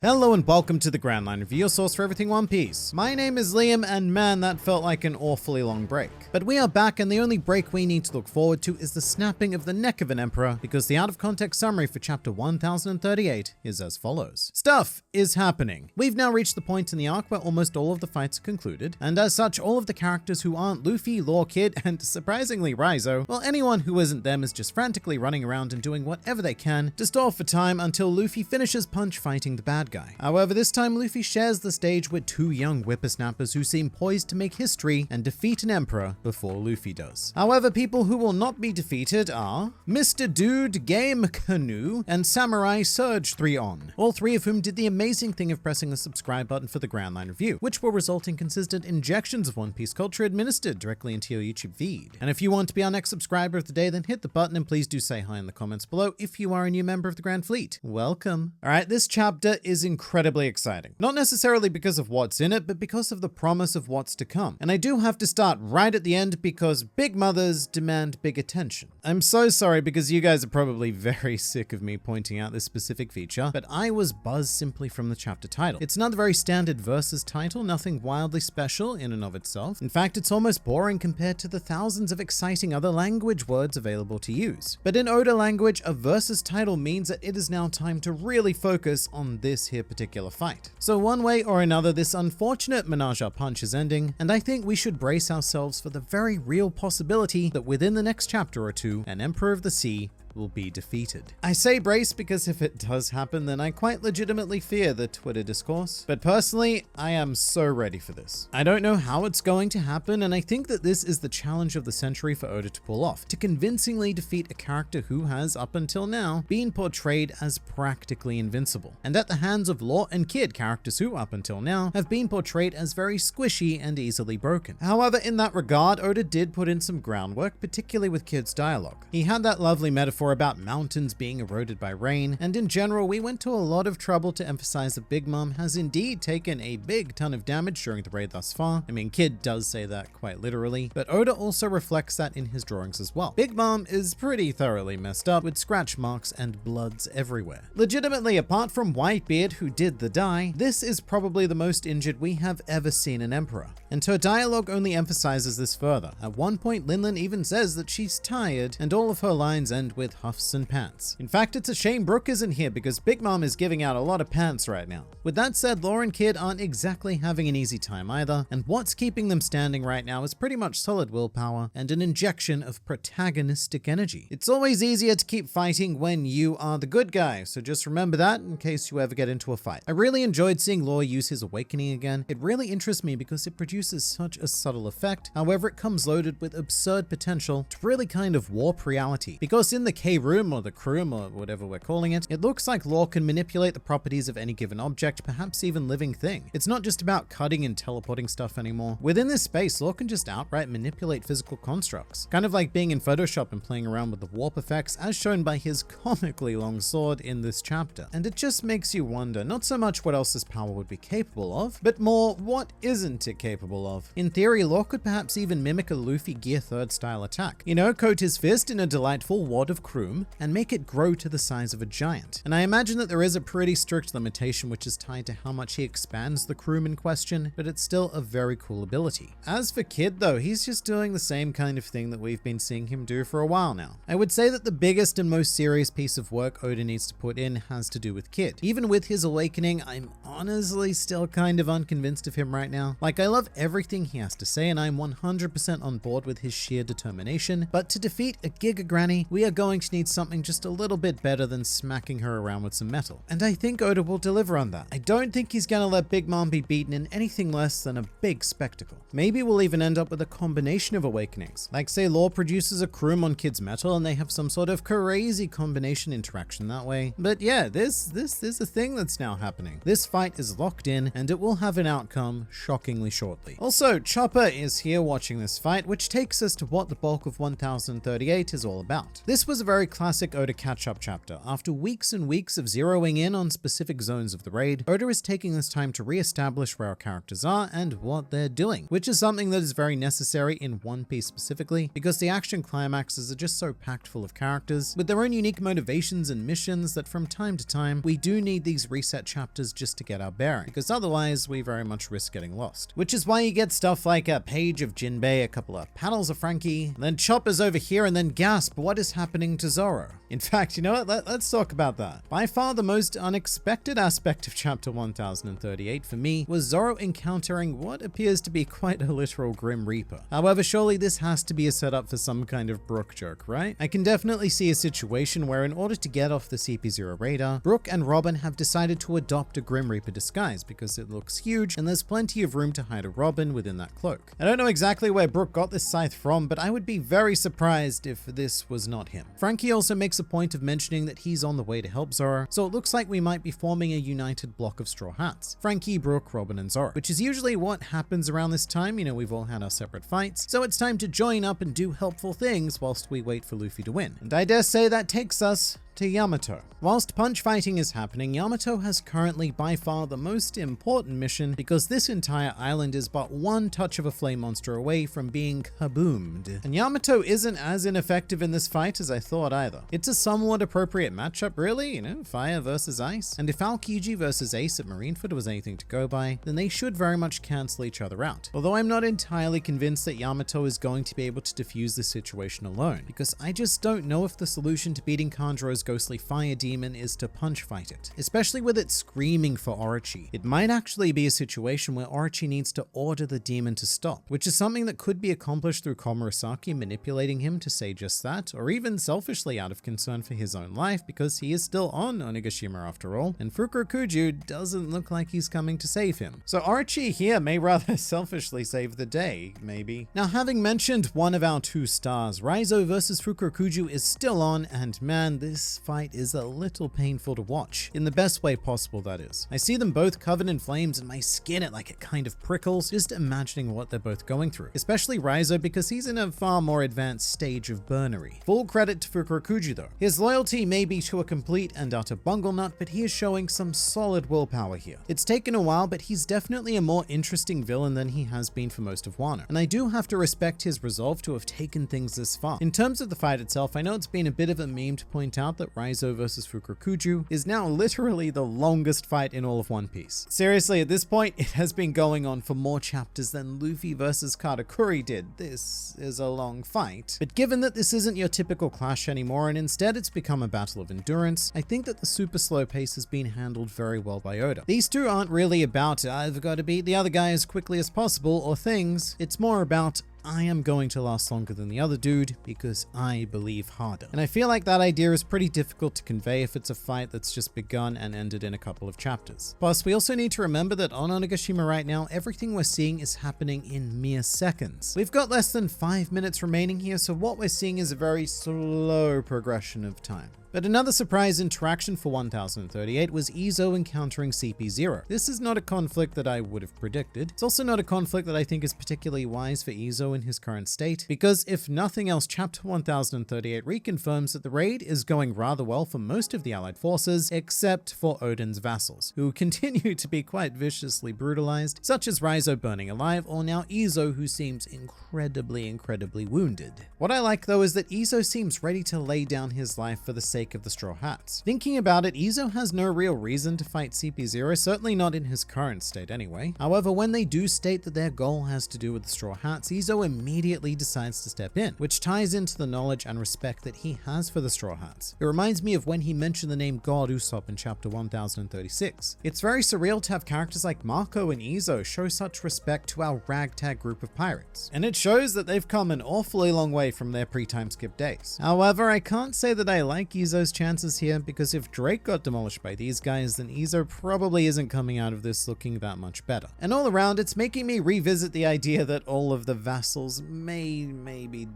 Hello and welcome to the Grand Line Review, your source for everything One Piece. My name is Liam, and man, that felt like an awfully long break. But we are back, and the only break we need to look forward to is the snapping of the neck of an emperor, because the out-of-context summary for chapter 1038 is as follows. Stuff is happening. We've now reached the point in the arc where almost all of the fights are concluded, and as such, all of the characters who aren't Luffy, Law Kid, and surprisingly Raizo, well, anyone who isn't them is just frantically running around and doing whatever they can to stall for time until Luffy finishes punch fighting the bad guy. However, this time Luffy shares the stage with two young whippersnappers who seem poised to make history and defeat an emperor before Luffy does. However, people who will not be defeated are Mr. Dude, Game Canoe, and Samurai Surge 3-On, all three of whom did the amazing thing of pressing the subscribe button for the Grand Line Review, which will result in consistent injections of One Piece culture administered directly into your YouTube feed. And if you want to be our next subscriber of the day, then hit the button and please do say hi in the comments below if you are a new member of the Grand Fleet. Welcome. Alright, this chapter is incredibly exciting. Not necessarily because of what's in it, but because of the promise of what's to come. And I do have to start right at the end because big mothers demand big attention. I'm so sorry because you guys are probably very sick of me pointing out this specific feature, but I was buzzed simply from the chapter title. It's another very standard versus title, nothing wildly special in and of itself. In fact, it's almost boring compared to the thousands of exciting other language words available to use. But in Oda language, a versus title means that it is now time to really focus on this here particular fight. So one way or another, this unfortunate menage a punch is ending, and I think we should brace ourselves for the very real possibility that within the next chapter or two, an Emperor of the Sea will be defeated. I say brace because if it does happen, then I quite legitimately fear the Twitter discourse. But personally, I am so ready for this. I don't know how it's going to happen, and I think that this is the challenge of the century for Oda to pull off, to convincingly defeat a character who has, up until now, been portrayed as practically invincible, and at the hands of Law and Kid, characters who, up until now, have been portrayed as very squishy and easily broken. However, in that regard, Oda did put in some groundwork, particularly with Kid's dialogue. He had that lovely metaphor about mountains being eroded by rain, and in general we went to a lot of trouble to emphasize that Big Mom has indeed taken a big ton of damage during the raid thus far. I mean, Kid does say that quite literally, but Oda also reflects that in his drawings as well. Big Mom is pretty thoroughly messed up with scratch marks and bloods everywhere. Legitimately, apart from Whitebeard who did the dye, this is probably the most injured we have ever seen an emperor. And her dialogue only emphasizes this further. At one point, Linlin even says that she's tired, and all of her lines end with huffs and pants. In fact, it's a shame Brook isn't here because Big Mom is giving out a lot of pants right now. With that said, Law and Kid aren't exactly having an easy time either, and what's keeping them standing right now is pretty much solid willpower and an injection of protagonistic energy. It's always easier to keep fighting when you are the good guy, so just remember that in case you ever get into a fight. I really enjoyed seeing Law use his awakening again. It really interests me because it produces such a subtle effect. However, it comes loaded with absurd potential to really kind of warp reality, because in the K-Room or the Kroom or whatever we're calling it, it looks like Law can manipulate the properties of any given object, perhaps even living thing. It's not just about cutting and teleporting stuff anymore. Within this space, Law can just outright manipulate physical constructs, kind of like being in Photoshop and playing around with the warp effects as shown by his comically long sword in this chapter. And it just makes you wonder, not so much what else this power would be capable of, but more what isn't it capable of. In theory, Law could perhaps even mimic a Luffy Gear 3rd style attack. You know, coat his fist in a delightful wad of Kroom and make it grow to the size of a giant. And I imagine that there is a pretty strict limitation which is tied to how much he expands the Kroom in question, but it's still a very cool ability. As for Kid though, he's just doing the same kind of thing that we've been seeing him do for a while now. I would say that the biggest and most serious piece of work Oda needs to put in has to do with Kid. Even with his awakening, I'm honestly still kind of unconvinced of him right now. Like, I love everything he has to say and I'm 100% on board with his sheer determination, but to defeat a Giga Granny, we are going to need something just a little bit better than smacking her around with some metal. And I think Oda will deliver on that. I don't think he's gonna let Big Mom be beaten in anything less than a big spectacle. Maybe we'll even end up with a combination of awakenings. Like say Law produces a Kroom on Kid's metal and they have some sort of crazy combination interaction that way. But yeah, this is a thing that's now happening. This fight fight is locked in and it will have an outcome shockingly shortly. Also, Chopper is here watching this fight, which takes us to what the bulk of 1038 is all about. This was a very classic Oda catch-up chapter. After weeks and weeks of zeroing in on specific zones of the raid, Oda is taking this time to re-establish where our characters are and what they're doing, which is something that is very necessary in One Piece specifically, because the action climaxes are just so packed full of characters with their own unique motivations and missions that from time to time we do need these reset chapters just to get our bearing, because otherwise we very much risk getting lost. Which is why you get stuff like a page of Jinbei, a couple of panels of Frankie, then Chopper's over here, and then gasp, what is happening to Zoro? In fact, you know what, let's talk about that. By far the most unexpected aspect of chapter 1038 for me was Zoro encountering what appears to be quite a literal Grim Reaper. However, surely this has to be a setup for some kind of Brook joke, right? I can definitely see a situation where in order to get off the CP0 radar, Brook and Robin have decided to adopt a Grim Reaper disguise because it looks huge and there's plenty of room to hide a Robin within that cloak. I don't know exactly where Brook got this scythe from, but I would be very surprised if this was not him. Frankie also makes a point of mentioning that he's on the way to help Zoro, so it looks like we might be forming a united block of Straw Hats. Frankie, Brook, Robin, and Zoro, which is usually what happens around this time. You know, we've all had our separate fights, so it's time to join up and do helpful things whilst we wait for Luffy to win. And I dare say that takes us to Yamato. Whilst punch fighting is happening, Yamato has currently by far the most important mission because this entire island is but one touch of a flame monster away from being kaboomed. And Yamato isn't as ineffective in this fight as I thought either. It's a somewhat appropriate matchup really, you know, fire versus ice. And if Aokiji versus Ace at Marineford was anything to go by, then they should very much cancel each other out. Although I'm not entirely convinced that Yamato is going to be able to defuse this situation alone, because I just don't know if the solution to beating Kanjuro's ghostly fire demon is to punch fight it, especially with it screaming for Orochi. It might actually be a situation where Orochi needs to order the demon to stop, which is something that could be accomplished through Komurasaki manipulating him to say just that, or even selfishly out of concern for his own life because he is still on Onigashima after all, and Fukurokuju doesn't look like he's coming to save him. So Orochi here may rather selfishly save the day, maybe. Now, having mentioned one of our two stars, Raizo versus Fukurokuju is still on, and man, this fight is a little painful to watch, in the best way possible that is. I see them both covered in flames and my skin, it kind of prickles just imagining what they're both going through, especially Raizo because he's in a far more advanced stage of burnery. Full credit to Fukurokuju though. His loyalty may be to a complete and utter bungle nut, but he is showing some solid willpower here. It's taken a while, but he's definitely a more interesting villain than he has been for most of Wano, and I do have to respect his resolve to have taken things this far. In terms of the fight itself, I know it's been a bit of a meme to point out that Raizo versus Fukurokuju is now literally the longest fight in all of One Piece. Seriously, at this point, it has been going on for more chapters than Luffy versus Katakuri did. This is a long fight. But given that this isn't your typical clash anymore, and instead it's become a battle of endurance, I think that the super slow pace has been handled very well by Oda. These two aren't really about, I've got to beat the other guy as quickly as possible, or things. It's more about, I am going to last longer than the other dude because I believe harder. And I feel like that idea is pretty difficult to convey if it's a fight that's just begun and ended in a couple of chapters. Plus, we also need to remember that on Onigashima right now, everything we're seeing is happening in mere seconds. We've got less than 5 minutes remaining here, so what we're seeing is a very slow progression of time. But another surprise interaction for 1038 was Izo encountering CP0. This is not a conflict that I would have predicted. It's also not a conflict that I think is particularly wise for Izo in his current state, because if nothing else, chapter 1038 reconfirms that the raid is going rather well for most of the allied forces, except for Odin's vassals, who continue to be quite viciously brutalized, such as Raizo burning alive, or now Izo, who seems incredibly wounded. What I like though is that Izo seems ready to lay down his life for the sake of the Straw Hats. Thinking about it, Izo has no real reason to fight CP0, certainly not in his current state anyway. However, when they do state that their goal has to do with the Straw Hats, Izo immediately decides to step in, which ties into the knowledge and respect that he has for the Straw Hats. It reminds me of when he mentioned the name God Usopp in chapter 1036. It's very surreal to have characters like Marco and Izo show such respect to our ragtag group of pirates, and it shows that they've come an awfully long way from their pre-time skip days. However, I can't say that I like Izo Izo's chances here, because if Drake got demolished by these guys, then Izo probably isn't coming out of this looking that much better. And all around, it's making me revisit the idea that all of the vassals maybe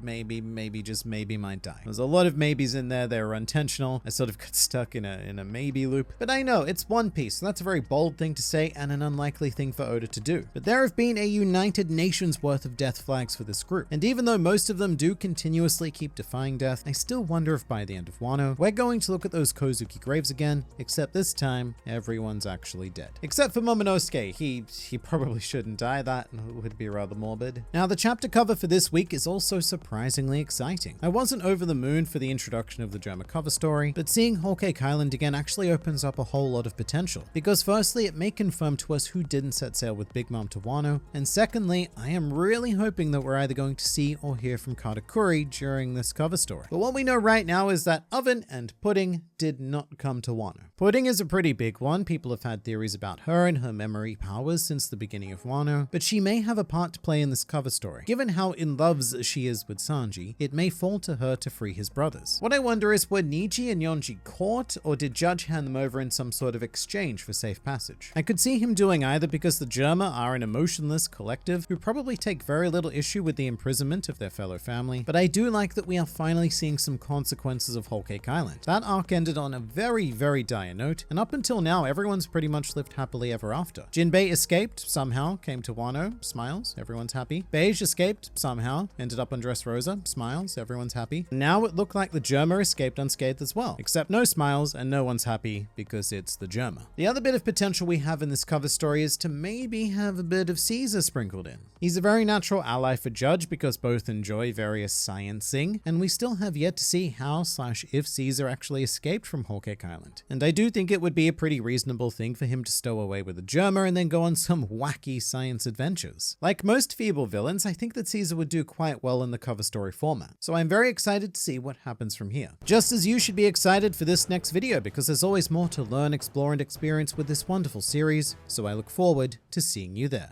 just maybe might die. There's a lot of maybes in there. They were intentional. I sort of got stuck in a maybe loop. But I know it's One Piece, so that's a very bold thing to say and an unlikely thing for Oda to do. But there have been a United Nations worth of death flags for this group. And even though most of them do continuously keep defying death, I still wonder if by the end of Wano, we're going to look at those Kozuki graves again, except this time, everyone's actually dead. Except for Momonosuke. He probably shouldn't die. That would be rather morbid. Now, the chapter cover for this week is also surprisingly exciting. I wasn't over the moon for the introduction of the Germa cover story, but seeing Whole Cake Island again actually opens up a whole lot of potential. Because firstly, it may confirm to us who didn't set sail with Big Mom to Wano, and secondly, I am really hoping that we're either going to see or hear from Katakuri during this cover story. But what we know right now is that Oven and Pudding did not come to Wano. Pudding is a pretty big one. People have had theories about her and her memory powers since the beginning of Wano, but she may have a part to play in this cover story. Given how in love she is with Sanji, it may fall to her to free his brothers. What I wonder is, were Niji and Yonji caught, or did Judge hand them over in some sort of exchange for safe passage? I could see him doing either, because the Germa are an emotionless collective who probably take very little issue with the imprisonment of their fellow family, but I do like that we are finally seeing some consequences of Whole Cake Island. That arc ended on a very dire note, and up until now, everyone's pretty much lived happily ever after. Jinbei escaped, somehow, came to Wano, smiles, everyone's happy. Beige escaped, somehow, ended up on Dressrosa, smiles, everyone's happy. Now it looked like the Germa escaped unscathed as well, except no smiles and no one's happy because it's the Germa. The other bit of potential we have in this cover story is to maybe have a bit of Caesar sprinkled in. He's a very natural ally for Judge because both enjoy various sciencing, and we still have yet to see how/if Caesar actually escaped from Whole Cake Island. And I do think it would be a pretty reasonable thing for him to stow away with the Germa and then go on some wacky science adventures. Like most feeble villains, I think that Caesar would do quite well in the cover story format. So I'm very excited to see what happens from here. Just as you should be excited for this next video, because there's always more to learn, explore, and experience with this wonderful series, so I look forward to seeing you there.